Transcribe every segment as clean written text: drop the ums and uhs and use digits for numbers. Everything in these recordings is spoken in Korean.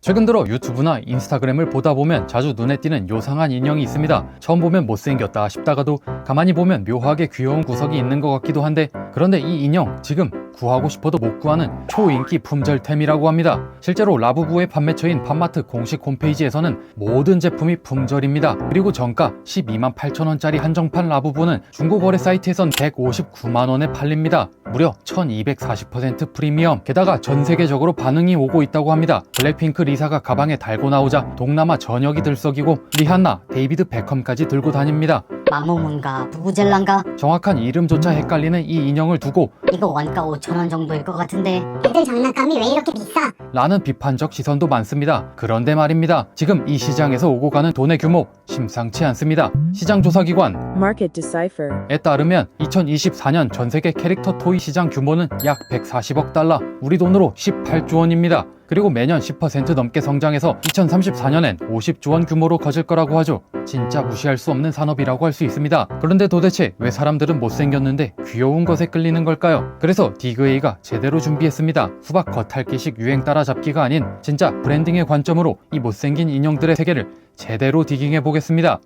최근 들어 유튜브나 인스타그램을 보다 보면 자주 눈에 띄는 요상한 인형이 있습니다. 처음 보면 못생겼다 싶다가도 가만히 보면 묘하게 귀여운 구석이 있는 것 같기도 한데, 그런데 이 인형 지금 구하고 싶어도 못 구하는 초인기 품절템이라고 합니다. 실제로 라부부의 판매처인 팜마트 공식 홈페이지에서는 모든 제품이 품절입니다. 그리고 정가 128,000원짜리 한정판 라부부는 중고거래 사이트에선 159만원에 팔립니다. 무려 1240% 프리미엄, 게다가 전 세계적으로 반응이 오고 있다고 합니다. 블랙핑크 리사가 가방에 달고 나오자 동남아 전역이 들썩이고 리한나, 데이비드 베컴까지 들고 다닙니다. 마모문가 부부젤란가? 정확한 이름조차 헷갈리는 이 인형을 두고 이거 원가 5,000원 정도일 것 같은데. 애들 장난감이 왜 이렇게 비싸? 라는 비판적 시선도 많습니다. 그런데 말입니다. 지금 이 시장에서 오고 가는 돈의 규모 심상치 않습니다. 시장 조사기관 Market Decipher. 에 따르면 2024년 전세계 캐릭터 토이 시장 규모는 약 140억 달러, 우리 돈으로 18조 원입니다. 그리고 매년 10% 넘게 성장해서 2034년엔 50조 원 규모로 커질 거라고 하죠. 진짜 무시할 수 없는 산업이라고 할 수 있습니다. 그런데 도대체 왜 사람들은 못생겼는데 귀여운 것에 끌리는 걸까요? 그래서 디그에이가 제대로 준비했습니다. 수박 겉핥기식 유행 따라잡기가 아닌 진짜 브랜딩의 관점으로 이 못생긴 인형들의 세계를 제대로 디깅해 보겠습니다.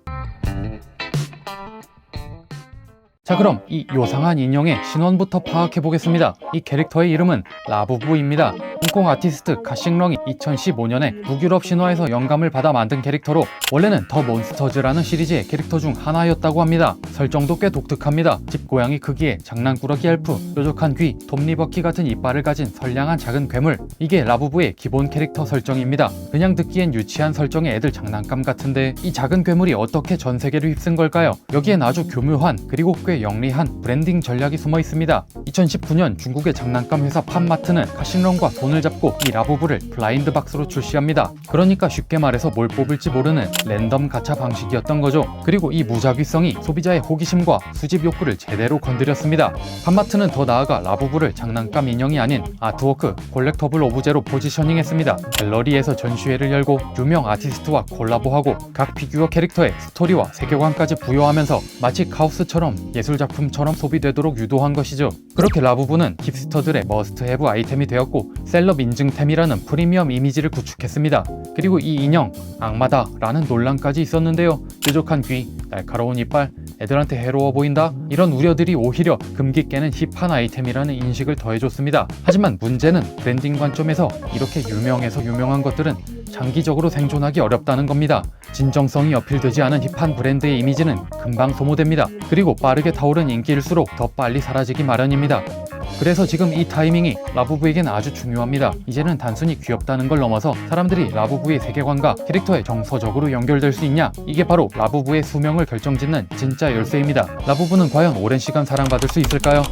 자, 그럼 이 요상한 인형의 신원부터 파악해 보겠습니다. 이 캐릭터의 이름은 라부부입니다. 홍콩 아티스트 카싱렁이 2015년에 북유럽 신화에서 영감을 받아 만든 캐릭터로 원래는 더 몬스터즈라는 시리즈의 캐릭터 중 하나였다고 합니다. 설정도 꽤 독특합니다. 집고양이 크기의 장난꾸러기 엘프, 뾰족한 귀, 톱니버키 같은 이빨을 가진 선량한 작은 괴물, 이게 라부부의 기본 캐릭터 설정입니다. 그냥 듣기엔 유치한 설정의 애들 장난감 같은데 이 작은 괴물이 어떻게 전 세계를 휩쓴 걸까요? 여기엔 아주 교묘한 그리고 꽤 영리한 브랜딩 전략이 숨어 있습니다. 2019년 중국의 장난감 회사 팜마트는 카싱렁과 손을 잡고 이 라부부를 블라인드 박스로 출시합니다. 그러니까 쉽게 말해서 뭘 뽑을지 모르는 랜덤 가챠 방식이었던 거죠. 그리고 이 무작위성이 소비자의 호기심과 수집 욕구를 제대로 건드렸습니다. 팜마트는 더 나아가 라부부를 장난감 인형이 아닌 아트워크, 콜렉터블 오브제로 포지셔닝했습니다. 갤러리에서 전시회를 열고 유명 아티스트와 콜라보하고 각 피규어 캐릭터의 스토리와 세계관까지 부여하면서 마치 카오스처럼 예술작품처럼 소비되도록 유도한 것이죠. 그렇게 라부부는 힙스터들의 머스트 해브 아이템이 되었고 셀럽 인증템이라는 프리미엄 이미지를 구축했습니다. 그리고 이 인형 악마다 라는 논란까지 있었는데요. 뾰족한 귀, 날카로운 이빨, 애들한테 해로워 보인다? 이런 우려들이 오히려 금기 깨는 힙한 아이템이라는 인식을 더해줬습니다. 하지만 문제는 브랜딩 관점에서 이렇게 유명해서 유명한 것들은 장기적으로 생존하기 어렵다는 겁니다. 진정성이 어필되지 않은 힙한 브랜드의 이미지는 금방 소모됩니다. 그리고 빠르게 타오른 인기일수록 더 빨리 사라지기 마련입니다. 그래서 지금 이 타이밍이 라부부에겐 아주 중요합니다. 이제는 단순히 귀엽다는 걸 넘어서 사람들이 라부부의 세계관과 캐릭터에 정서적으로 연결될 수 있냐? 이게 바로 라부부의 수명을 결정짓는 진짜 열쇠입니다. 라부부는 과연 오랜 시간 사랑받을 수 있을까요?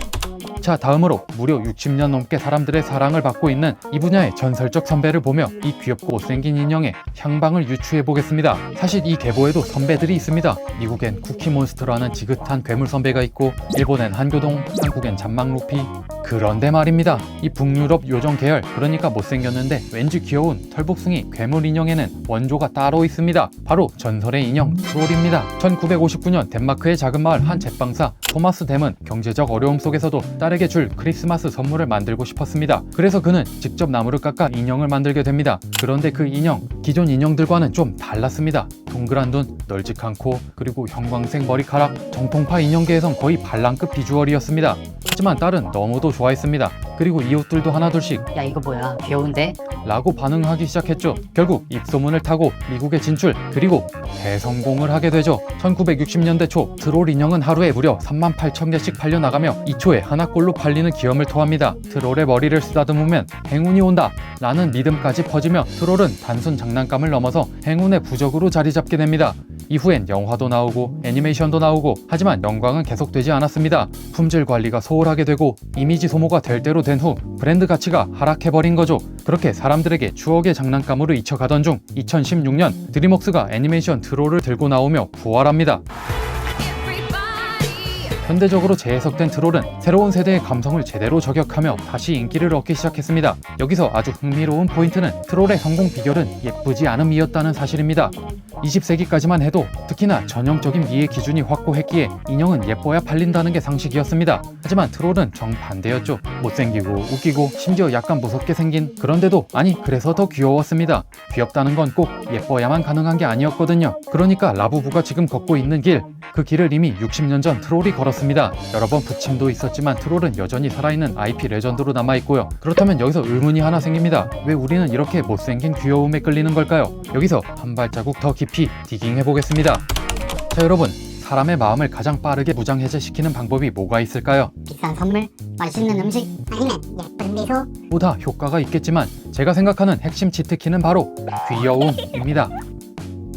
자, 다음으로 무려 60년 넘게 사람들의 사랑을 받고 있는 이 분야의 전설적 선배를 보며 이 귀엽고 못생긴 인형의 향방을 유추해 보겠습니다. 사실 이 계보에도 선배들이 있습니다. 미국엔 쿠키몬스터라는 지긋한 괴물 선배가 있고 일본엔 한교동, 한국엔 잔망루피. 그런데 말입니다. 이 북유럽 요정 계열, 그러니까 못생겼는데 왠지 귀여운 털복숭이 괴물 인형에는 원조가 따로 있습니다. 바로 전설의 인형 트롤입니다. 1959년 덴마크의 작은 마을 한 제빵사 토마스 댐은 경제적 어려움 속에서도 딸에게 줄 크리스마스 선물을 만들고 싶었습니다. 그래서 그는 직접 나무를 깎아 인형을 만들게 됩니다. 그런데 그 인형, 기존 인형들과는 좀 달랐습니다. 동그란 눈, 널찍한 코, 그리고 형광색 머리카락, 정통파 인형계에선 거의 반란급 비주얼이었습니다. 하지만 딸은 너무도 좋아했습니다. 그리고 이 옷들도 하나둘씩 야, 이거 뭐야? 귀여운데? 라고 반응하기 시작했죠. 결국 입소문을 타고 미국에 진출, 그리고 대성공을 하게 되죠. 1960년대 초 트롤 인형은 하루에 무려 38,000개씩 팔려나가며 2초에 하나꼴로 팔리는 기염을 토합니다. 트롤의 머리를 쓰다듬으면 행운이 온다 라는 믿음까지 퍼지며 트롤은 단순 장난감을 넘어서 행운의 부적으로 자리 잡게 됩니다. 이후엔 영화도 나오고 애니메이션도 나오고, 하지만 영광은 계속되지 않았습니다. 품질 관리가 소홀하게 되고 이미지 소모가 될 대로 된 후 브랜드 가치가 하락해버린 거죠. 그렇게 사람들에게 추억의 장난감으로 잊혀가던 중 2016년 드림웍스가 애니메이션 트롤을 들고 나오며 부활합니다. 현대적으로 재해석된 트롤은 새로운 세대의 감성을 제대로 저격하며 다시 인기를 얻기 시작했습니다. 여기서 아주 흥미로운 포인트는 트롤의 성공 비결은 예쁘지 않음이었다는 사실입니다. 20세기까지만 해도 특히나 전형적인 미의 기준이 확고했기에 인형은 예뻐야 팔린다는 게 상식이었습니다. 하지만 트롤은 정반대였죠. 못생기고 웃기고 심지어 약간 무섭게 생긴, 그런데도 아니 그래서 더 귀여웠습니다. 귀엽다는 건 꼭 예뻐야만 가능한 게 아니었거든요. 그러니까 라부부가 지금 걷고 있는 길, 그 길을 이미 60년 전 트롤이 걸었습니다. 여러 번 부침도 있었지만 트롤은 여전히 살아있는 IP 레전드로 남아있고요. 그렇다면 여기서 의문이 하나 생깁니다. 왜 우리는 이렇게 못생긴 귀여움에 끌리는 걸까요? 여기서 한 발자국 더 깊이 디깅해보겠습니다. 자 여러분, 사람의 마음을 가장 빠르게 무장해제시키는 방법이 뭐가 있을까요? 비싼 선물? 맛있는 음식? 아니면 예쁜 미소? 보다 효과가 있겠지만 제가 생각하는 핵심 치트키는 바로 귀여움입니다.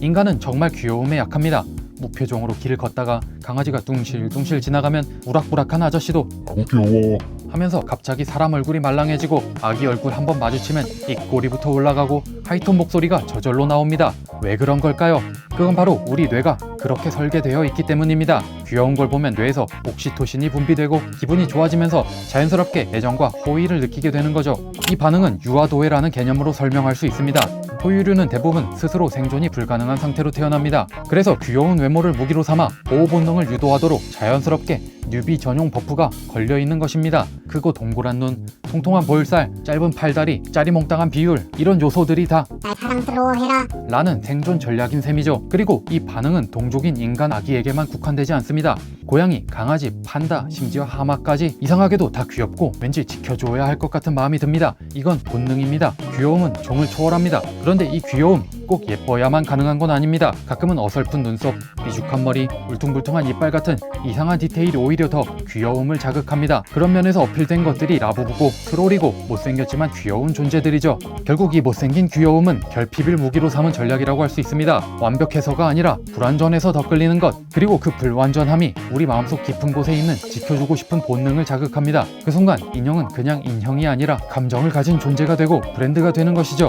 인간은 정말 귀여움에 약합니다. 무표정으로 길을 걷다가 강아지가 둥실둥실 지나가면 우락부락한 아저씨도 너무 귀여워. 하면서 갑자기 사람 얼굴이 말랑해지고 아기 얼굴 한번 마주치면 입꼬리부터 올라가고 하이톤 목소리가 저절로 나옵니다. 왜 그런 걸까요? 그건 바로 우리 뇌가 그렇게 설계되어 있기 때문입니다. 귀여운 걸 보면 뇌에서 옥시토신이 분비되고 기분이 좋아지면서 자연스럽게 애정과 호의를 느끼게 되는 거죠. 이 반응은 유아도해라는 개념으로 설명할 수 있습니다. 포유류는 대부분 스스로 생존이 불가능한 상태로 태어납니다. 그래서 귀여운 외모를 무기로 삼아 보호 본능을 유도하도록 자연스럽게 뉴비 전용 버프가 걸려있는 것입니다. 크고 동그란 눈, 통통한 볼살, 짧은 팔다리, 짜리몽땅한 비율, 이런 요소들이 다 날 사랑스러워해라. 라는 생존 전략인 셈이죠. 그리고 이 반응은 동족인 인간 아기에게만 국한되지 않습니다. 고양이, 강아지, 판다, 심지어 하마까지 이상하게도 다 귀엽고 왠지 지켜줘야 할 것 같은 마음이 듭니다. 이건 본능입니다. 귀여움은 종을 초월합니다. 그런데 이 귀여움 꼭 예뻐야만 가능한 건 아닙니다. 가끔은 어설픈 눈썹, 삐죽한 머리, 울퉁불퉁한 이빨 같은 이상한 디테일이 오히려 더 귀여움을 자극합니다. 그런 면에서 어필된 것들이 라부부고 트롤이고 못생겼지만 귀여운 존재들이죠. 결국 이 못생긴 귀여움은 결핍을 무기로 삼은 전략이라고 할 수 있습니다. 완벽해서가 아니라 불완전해서 더 끌리는 것, 그리고 그 불완전함이 우리 마음속 깊은 곳에 있는 지켜주고 싶은 본능을 자극합니다. 그 순간 인형은 그냥 인형이 아니라 감정을 가진 존재가 되고 브랜드가 되는 것이죠.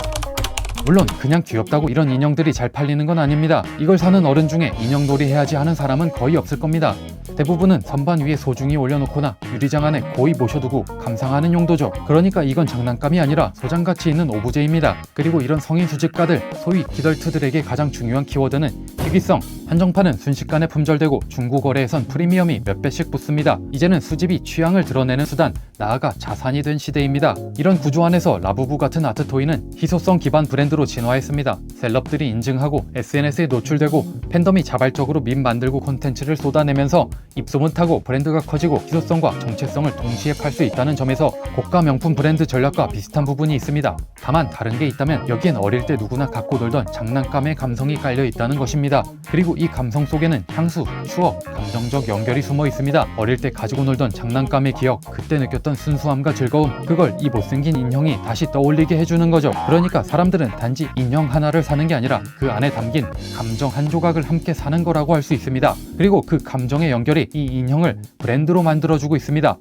물론 그냥 귀엽다고 이런 인형들이 잘 팔리는 건 아닙니다. 이걸 사는 어른 중에 인형놀이 해야지 하는 사람은 거의 없을 겁니다. 대부분은 선반 위에 소중히 올려놓거나 유리장 안에 고이 모셔두고 감상하는 용도죠. 그러니까 이건 장난감이 아니라 소장가치 있는 오브제입니다. 그리고 이런 성인 수집가들, 소위 기덜트들에게 가장 중요한 키워드는 희귀성. 한정판은 순식간에 품절되고 중고거래에선 프리미엄이 몇 배씩 붙습니다. 이제는 수집이 취향을 드러내는 수단, 나아가 자산이 된 시대입니다. 이런 구조 안에서 라부부 같은 아트토이는 희소성 기반 브랜드로 진화했습니다. 셀럽들이 인증하고 SNS에 노출되고 팬덤이 자발적으로 밈 만들고 콘텐츠를 쏟아내면서 입소문 타고 브랜드가 커지고 희소성과 정체성을 동시에 팔 수 있다는 점에서 고가 명품 브랜드 전략과 비슷한 부분이 있습니다. 다만 다른 게 있다면 여기엔 어릴 때 누구나 갖고 놀던 장난감의 감성이 깔려 있다는 것입니다. 그리고 이 감성 속에는 향수, 추억, 감정적 연결이 숨어 있습니다. 어릴 때 가지고 놀던 장난감의 기억, 그때 느꼈던 순수함과 즐거움, 그걸 이 못생긴 인형이 다시 떠올리게 해주는 거죠. 그러니까 사람들은 단지 인형 하나를 사는 게 아니라 그 안에 담긴 감정 한 조각을 함께 사는 거라고 할 수 있습니다. 그리고 그 감정의 연결이 이 인형을 브랜드로 만들어주고 있습니다.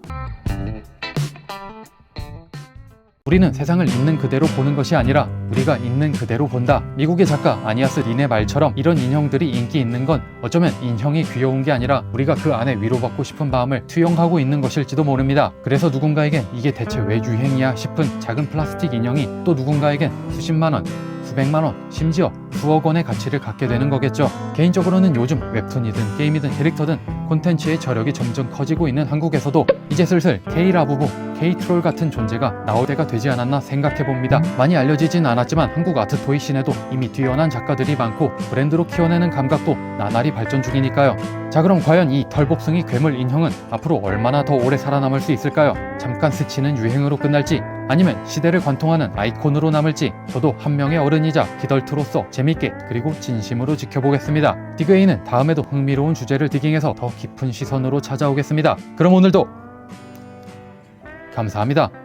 우리는 세상을 있는 그대로 보는 것이 아니라 우리가 있는 그대로 본다. 미국의 작가 아니아스 린의 말처럼 이런 인형들이 인기 있는 건 어쩌면 인형이 귀여운 게 아니라 우리가 그 안에 위로받고 싶은 마음을 투영하고 있는 것일지도 모릅니다. 그래서 누군가에겐 이게 대체 왜 유행이야 싶은 작은 플라스틱 인형이 또 누군가에겐 수십만 원, 수백만 원, 심지어 수억 원의 가치를 갖게 되는 거겠죠. 개인적으로는 요즘 웹툰이든 게임이든 캐릭터든 콘텐츠의 저력이 점점 커지고 있는 한국에서도 이제 슬슬 K-라부부, K-트롤 같은 존재가 나올 때가 되지 않았나 생각해봅니다. 많이 알려지진 않았지만 한국 아트토이 씬에도 이미 뛰어난 작가들이 많고 브랜드로 키워내는 감각도 나날이 발전 중이니까요. 자, 그럼 과연 이 털복숭이 괴물 인형은 앞으로 얼마나 더 오래 살아남을 수 있을까요? 잠깐 스치는 유행으로 끝날지 아니면 시대를 관통하는 아이콘으로 남을지 저도 한 명의 어른이자 기덜트로서 재밌게 그리고 진심으로 지켜보겠습니다. 디그에이는 다음에도 흥미로운 주제를 디깅해서 더 깊은 시선으로 찾아오겠습니다. 그럼 오늘도 감사합니다.